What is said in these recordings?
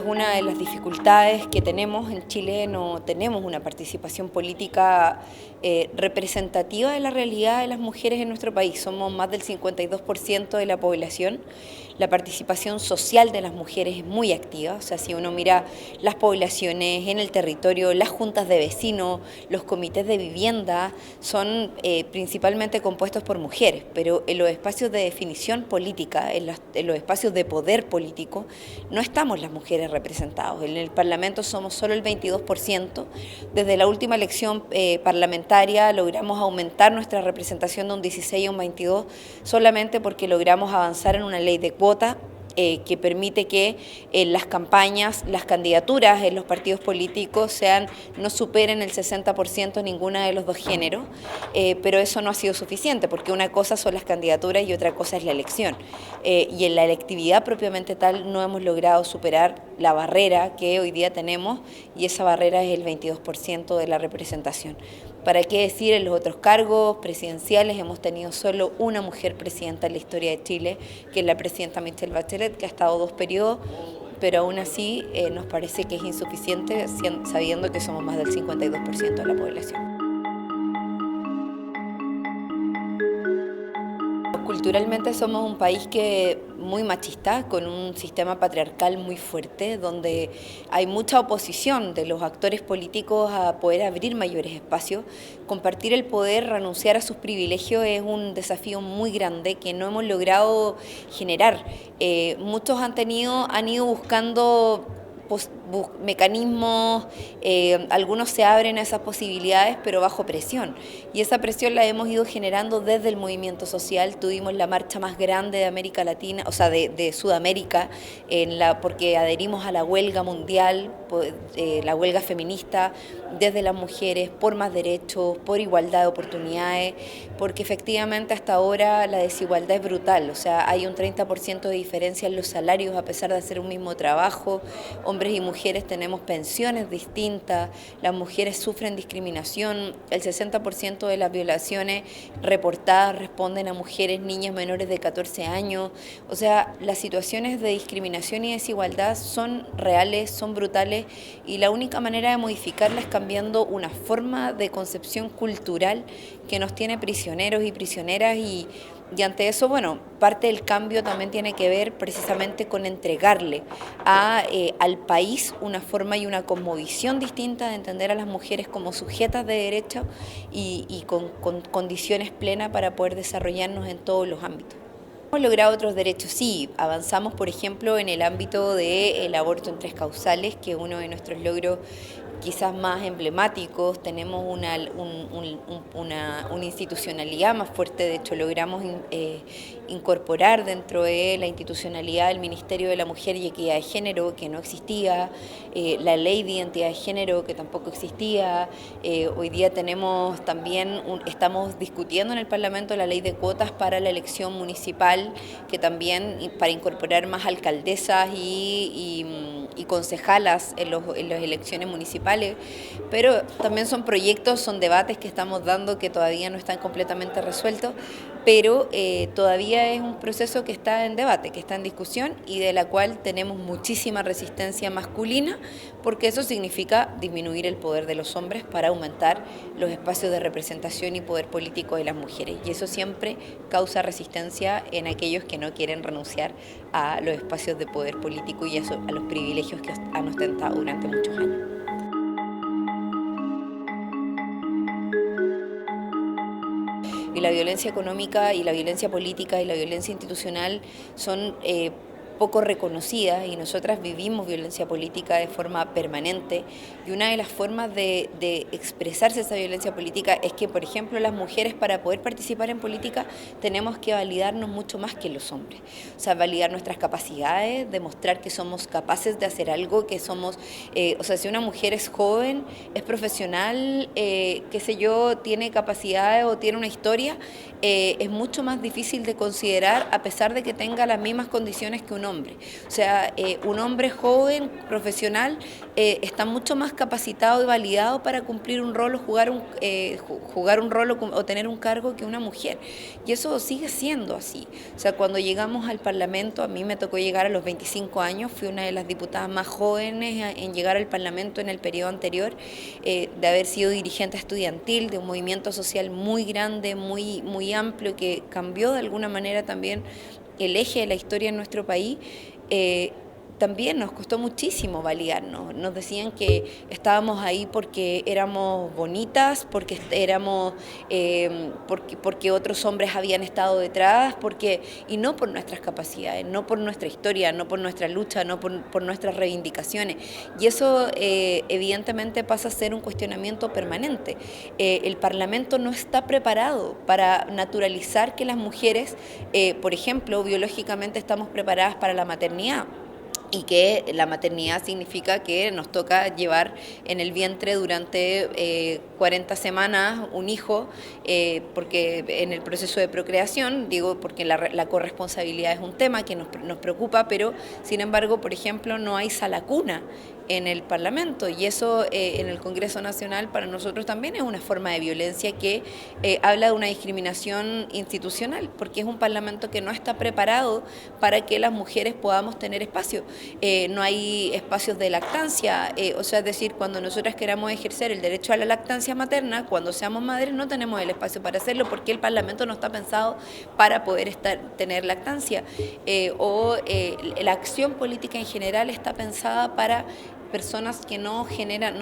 una de las dificultades que tenemos en Chile. No tenemos una participación política representativa de la realidad de las mujeres en nuestro país. Somos más del 52% de la población. La participación social de las mujeres es muy activa, o sea, si uno mira las poblaciones en el territorio, las juntas de vecinos, los comités de vivienda, son principalmente compuestos por mujeres, pero en los espacios de definición política, en los espacios de poder político, no estamos las mujeres representados. En el Parlamento somos solo el 22%. Desde la última elección parlamentaria logramos aumentar nuestra representación de un 16 a un 22, solamente porque logramos avanzar en una ley de cuotas que permite que las campañas, las candidaturas en los partidos políticos no superen el 60% ninguna de los dos géneros, pero eso no ha sido suficiente, porque una cosa son las candidaturas y otra cosa es la elección. Y en la electividad propiamente tal no hemos logrado superar la barrera que hoy día tenemos, y esa barrera es el 22% de la representación. ¿Para qué decir en los otros cargos presidenciales? Hemos tenido solo una mujer presidenta en la historia de Chile, que es la presidenta Michelle Bachelet, que ha estado 2 periodos, pero aún así nos parece que es insuficiente, sabiendo que somos más del 52% de la población. Culturalmente somos un país muy machista, con un sistema patriarcal muy fuerte, donde hay mucha oposición de los actores políticos a poder abrir mayores espacios. Compartir el poder, renunciar a sus privilegios es un desafío muy grande que no hemos logrado generar. Muchos han ido buscando mecanismos, algunos se abren a esas posibilidades, pero bajo presión. Y esa presión la hemos ido generando desde el movimiento social. Tuvimos la marcha más grande de América Latina, o sea, de Sudamérica, porque adherimos a la huelga mundial, la huelga feminista, desde las mujeres, por más derechos, por igualdad de oportunidades, porque efectivamente hasta ahora la desigualdad es brutal. O sea, hay un 30% de diferencia en los salarios a pesar de hacer un mismo trabajo. Hombres y mujeres tenemos pensiones distintas, las mujeres sufren discriminación, el 60% de las violaciones reportadas responden a mujeres, niñas menores de 14 años. O sea, las situaciones de discriminación y desigualdad son reales, son brutales, y la única manera de modificarlas es cambiando una forma de concepción cultural que nos tiene prisioneros y prisioneras, y ante eso, bueno, parte del cambio también tiene que ver precisamente con entregarle al país una forma y una cosmovisión distinta de entender a las mujeres como sujetas de derecho y con condiciones plenas para poder desarrollarnos en todos los ámbitos. Hemos logrado otros derechos, sí. Avanzamos, por ejemplo, en el ámbito del aborto en 3 causales, que es uno de nuestros logros quizás más emblemáticos. Tenemos una institucionalidad más fuerte. De hecho, logramos incorporar dentro de la institucionalidad el Ministerio de la Mujer y Equidad de Género, que no existía, la Ley de Identidad de Género, que tampoco existía. Hoy día estamos discutiendo en el Parlamento la Ley de Cuotas para la elección municipal, que también para incorporar más alcaldesas y concejalas en las elecciones municipales, pero también son proyectos, son debates que estamos dando que todavía no están completamente resueltos, pero todavía es un proceso que está en debate, que está en discusión, y de la cual tenemos muchísima resistencia masculina, porque eso significa disminuir el poder de los hombres para aumentar los espacios de representación y poder político de las mujeres, y eso siempre causa resistencia en aquellos que no quieren renunciar a los espacios de poder político y a los privilegios que han ostentado durante muchos años. Y la violencia económica y la violencia política y la violencia institucional son poco reconocidas, y nosotras vivimos violencia política de forma permanente, y una de las formas de expresarse esa violencia política es que, por ejemplo, las mujeres, para poder participar en política, tenemos que validarnos mucho más que los hombres. O sea, validar nuestras capacidades, demostrar que somos capaces de hacer algo, que somos, o sea, si una mujer es joven, es profesional, qué sé yo, tiene capacidades o tiene una historia, es mucho más difícil de considerar, a pesar de que tenga las mismas condiciones que un hombre. O sea, un hombre joven, profesional, está mucho más capacitado y validado para cumplir un rol o jugar un rol o tener un cargo que una mujer. Y eso sigue siendo así. O sea, cuando llegamos al Parlamento, a mí me tocó llegar a los 25 años, fui una de las diputadas más jóvenes en llegar al Parlamento en el periodo anterior, de haber sido dirigente estudiantil de un movimiento social muy grande, muy amplio, que cambió de alguna manera también el eje de la historia en nuestro país. También nos costó muchísimo validarnos. Nos decían que estábamos ahí porque éramos bonitas, porque otros hombres habían estado detrás, y no por nuestras capacidades, no por nuestra historia, no por nuestra lucha, no por nuestras reivindicaciones. Y eso evidentemente pasa a ser un cuestionamiento permanente. El Parlamento no está preparado para naturalizar que las mujeres, por ejemplo, biológicamente estamos preparadas para la maternidad. Y que la maternidad significa que nos toca llevar en el vientre durante 40 semanas un hijo, porque en el proceso de procreación, digo, porque la corresponsabilidad es un tema que nos preocupa, pero sin embargo, por ejemplo, no hay sala cuna en el Parlamento, y eso en el Congreso Nacional para nosotros también es una forma de violencia que habla de una discriminación institucional, porque es un Parlamento que no está preparado para que las mujeres podamos tener espacio. No hay espacios de lactancia, o sea, es decir, cuando nosotras queramos ejercer el derecho a la lactancia materna, cuando seamos madres no tenemos el espacio para hacerlo porque el Parlamento no está pensado para poder tener lactancia, la acción política en general está pensada para personas que no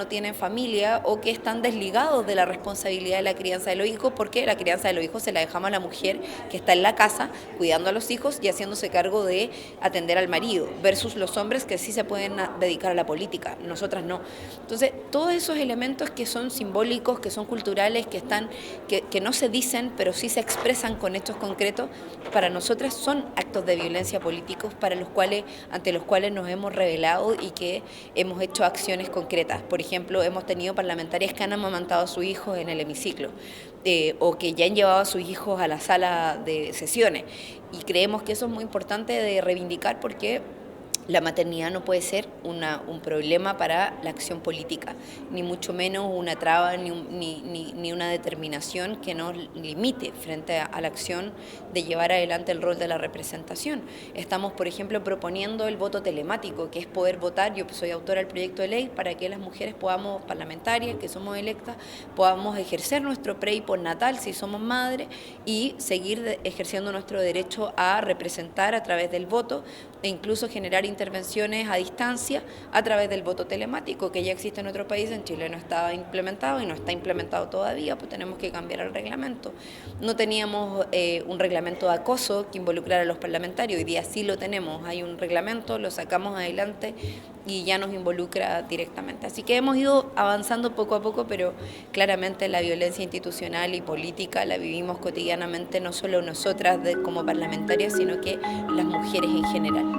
tienen familia o que están desligados de la responsabilidad de la crianza de los hijos, porque la crianza de los hijos se la dejamos a la mujer que está en la casa cuidando a los hijos y haciéndose cargo de atender al marido, versus los hombres que sí se pueden dedicar a la política, nosotras no. Entonces, todos esos elementos que son simbólicos, que son culturales, que no se dicen, pero sí se expresan con hechos concretos, para nosotras son actos de violencia políticos ante los cuales nos hemos rebelado y que hemos hecho acciones concretas. Por ejemplo, hemos tenido parlamentarias que han amamantado a sus hijos en el hemiciclo, o que ya han llevado a sus hijos a la sala de sesiones. Y creemos que eso es muy importante de reivindicar porque la maternidad no puede ser un problema para la acción política, ni mucho menos una traba ni una determinación que nos limite frente a la acción de llevar adelante el rol de la representación. Estamos, por ejemplo, proponiendo el voto telemático, que es poder votar, yo soy autora del proyecto de ley, para que las mujeres podamos, parlamentarias, que somos electas, podamos ejercer nuestro pre y postnatal si somos madres y seguir ejerciendo nuestro derecho a representar a través del voto e incluso generar intervenciones a distancia a través del voto telemático, que ya existe en otro país. En Chile no estaba implementado y no está implementado todavía, pues tenemos que cambiar el reglamento. No teníamos un reglamento de acoso que involucrara a los parlamentarios, hoy día sí lo tenemos, hay un reglamento, lo sacamos adelante y ya nos involucra directamente. Así que hemos ido avanzando poco a poco, pero claramente la violencia institucional y política la vivimos cotidianamente, no solo nosotras como parlamentarias, sino que las mujeres en general.